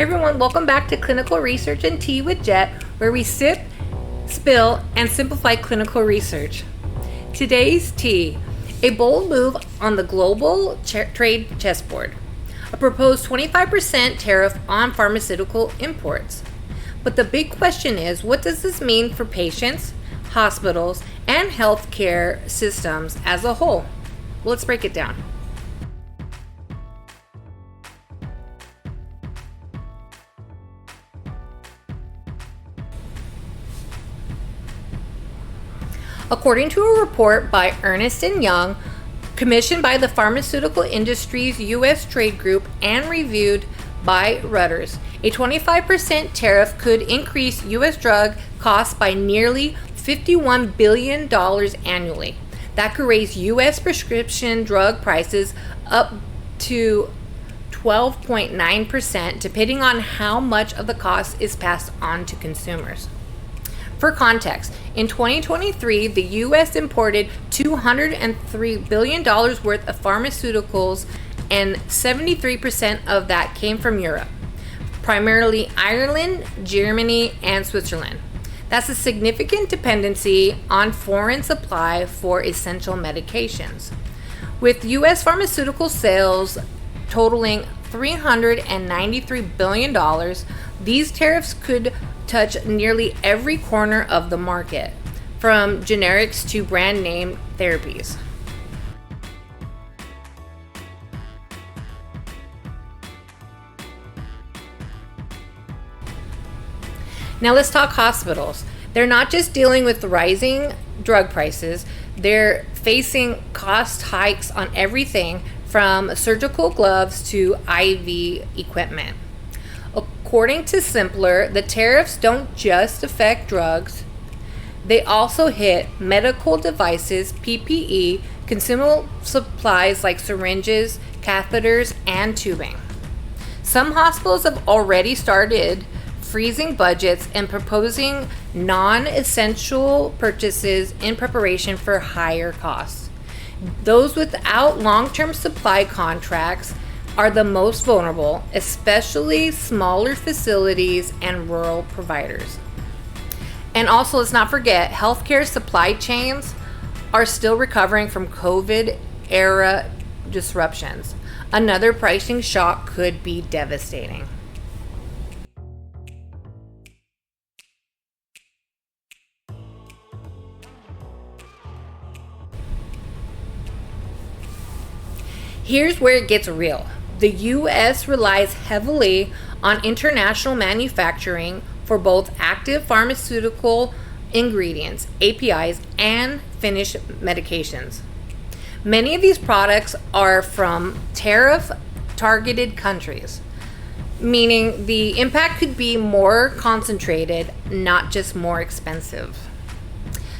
Hey everyone, welcome back to Clinical Research and Tea with Jet, where we sip, spill, and simplify clinical research. Today's tea, a bold move on the global trade chessboard. A proposed 25% tariff on pharmaceutical imports. But the big question is, what does this mean for patients, hospitals, and healthcare systems as a whole? Well, let's break it down. According to a report by Ernst Young, commissioned by the Pharmaceutical Industry's U.S. Trade Group and reviewed by Reuters, a 25% tariff could increase U.S. drug costs by nearly $51 billion annually. That could raise U.S. prescription drug prices up to 12.9%, depending on how much of the cost is passed on to consumers. For context, in 2023, the U.S. imported $203 billion worth of pharmaceuticals, and 73% of that came from Europe, primarily Ireland, Germany, and Switzerland. That's a significant dependency on foreign supply for essential medications. With U.S. pharmaceutical sales totaling $393 billion, these tariffs could touch nearly every corner of the market, from generics to brand name therapies. Now let's talk hospitals. They're not just dealing with rising drug prices, they're facing cost hikes on everything from surgical gloves to IV equipment. According to Simpler, the tariffs don't just affect drugs, they also hit medical devices, PPE, consumable supplies like syringes, catheters, and tubing. Some hospitals have already started freezing budgets and proposing non-essential purchases in preparation for higher costs. Those without long-term supply contracts are the most vulnerable, especially smaller facilities and rural providers. And also, let's not forget, healthcare supply chains are still recovering from COVID-era disruptions. Another pricing shock could be devastating. Here's where it gets real. The U.S. relies heavily on international manufacturing for both active pharmaceutical ingredients, APIs, and finished medications. Many of these products are from tariff-targeted countries, meaning the impact could be more concentrated, not just more expensive.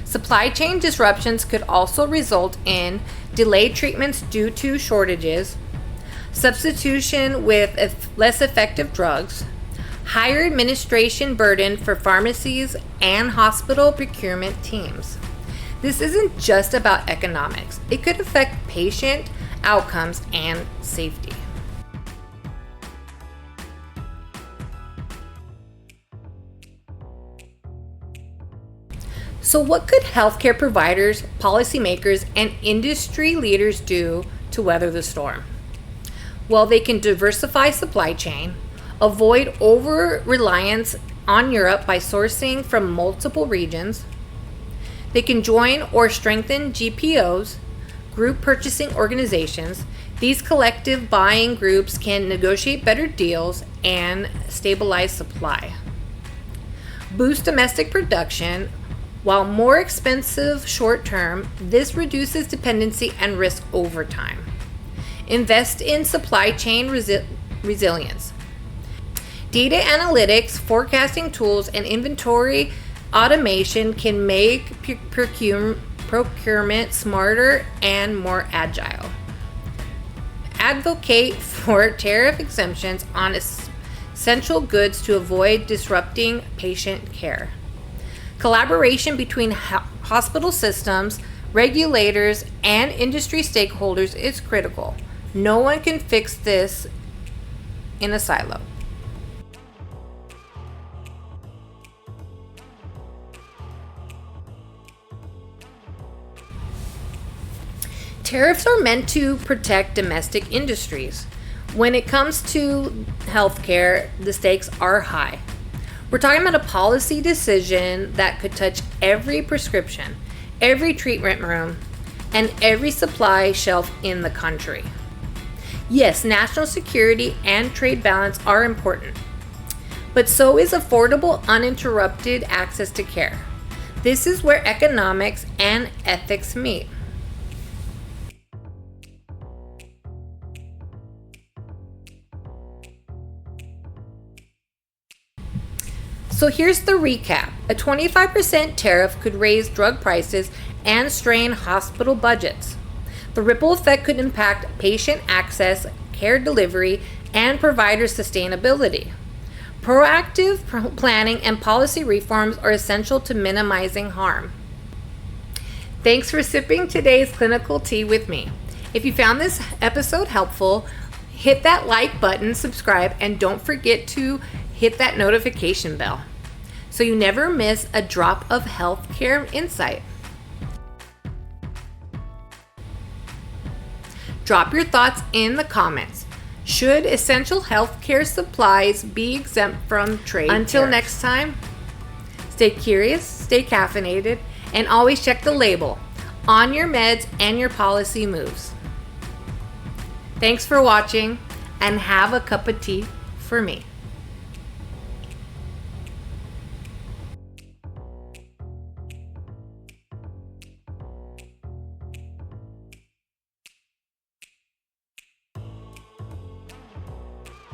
Supply chain disruptions could also result in delayed treatments due to shortages, substitution with less effective drugs, higher administration burden for pharmacies and hospital procurement teams. This isn't just about economics. It could affect patient outcomes and safety. So what could healthcare providers, policymakers, and industry leaders do to weather the storm? Well, they can diversify supply chain, avoid over-reliance on Europe by sourcing from multiple regions. They can join or strengthen GPOs, group purchasing organizations. These collective buying groups can negotiate better deals and stabilize supply. Boost domestic production. While more expensive short term, this reduces dependency and risk over time. Invest in supply chain resilience. Data analytics, forecasting tools, and inventory automation can make procurement smarter and more agile. Advocate for tariff exemptions on essential goods to avoid disrupting patient care. Collaboration between hospital systems, regulators, and industry stakeholders is critical. No one can fix this in a silo. Tariffs are meant to protect domestic industries. When it comes to healthcare, the stakes are high. We're talking about a policy decision that could touch every prescription, every treatment room, and every supply shelf in the country. Yes, national security and trade balance are important, but so is affordable, uninterrupted access to care. This is where economics and ethics meet. So here's the recap. A 25% tariff could raise drug prices and strain hospital budgets. The ripple effect could impact patient access, care delivery, and provider sustainability. Proactive planning and policy reforms are essential to minimizing harm. Thanks for sipping today's clinical tea with me. If you found this episode helpful, hit that like button, subscribe, and don't forget to hit that notification bell so you never miss a drop of healthcare insight. Drop your thoughts in the comments. Should essential healthcare supplies be exempt from trade? Until next time, stay curious, stay caffeinated, and always check the label on your meds and your policy moves. Thanks for watching, and have a cup of tea for me.